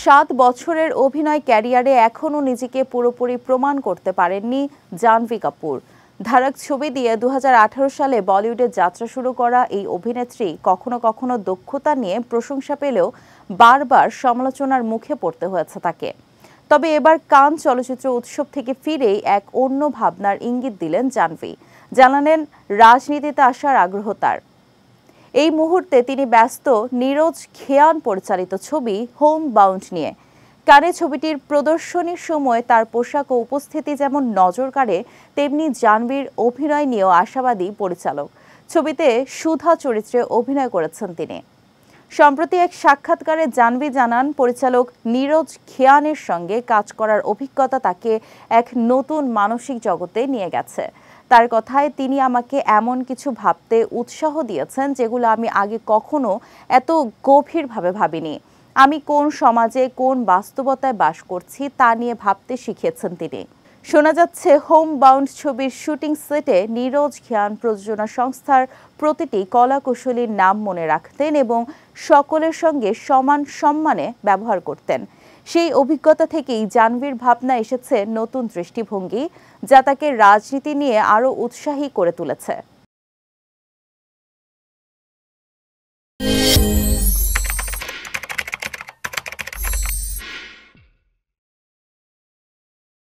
7 বছরের অভিনয় ক্যারিয়ারে এখনও নিজেকে পুরোপুরি প্রমাণ করতে পারেননি জাহ্নবী কপূর। ধারাক ছবি দিয়ে 2018 সালে বলিউডে যাত্রা শুরু করা এই অভিনেত্রী কখনো কখনো দক্ষতা নিয়ে প্রশংসা পেলেও বারবার সমালোচনার মুখে পড়তে হয়েছে তাকে। তবে এবার কান চলচ্চিত্র উৎসব থেকে ফিরেই এক অন্য ভাবনার ইঙ্গিত দিলেন জাহ্নবী। জানালেন রাজনীতিতে আসার আগ্রহ তার। এই মুহূর্তে তিনি ব্যস্ত নীরজ খেয়ান পরিচালিত ছবি হোম বাউন্ড নিয়ে। কানে ছবিটির প্রদর্শনীর সময় তার পোশাক ও উপস্থিতি যেমন নজর কাড়ে, তেমনি জাহ্নবীর অভিনয় নিয়েও আশাবাদী পরিচালক। ছবিতে সুধা চরিত্রে অভিনয় করেছেন তিনি। সম্প্রতি এক সাক্ষাৎকারে জাহ্নবী জানান, পরিচালক নীরজ খেয়ানের সঙ্গে কাজ করার অভিজ্ঞতা তাকে এক নতুন মানসিক জগতে নিয়ে গেছে। তার কথায়, তিনি আমাকে এমন কিছু ভাবতে উৎসাহ দিয়েছেন যেগুলো আমি আগে কখনো এত গভীরভাবে ভাবিনি। আমি কোন সমাজে কোন বাস্তবতায় বাস করছি তা নিয়ে ভাবতে শিখিয়েছেন তিনি। শোনা যাচ্ছে, হোম বাউন্ড ছবির শুটিং সেটে নীরজ খেয়ান প্রযোজনা সংস্থার প্রতিটি কলাকুশলীর নাম মনে রাখতেন এবং সকলের সঙ্গে সমান সম্মানে ব্যবহার করতেন। সেই অভিজ্ঞতা থেকেই জাহ্নবীর ভাবনা এসেছে নতুন দৃষ্টিভঙ্গি, যা তাকে রাজনীতি নিয়ে আরও উৎসাহী করে তুলেছে।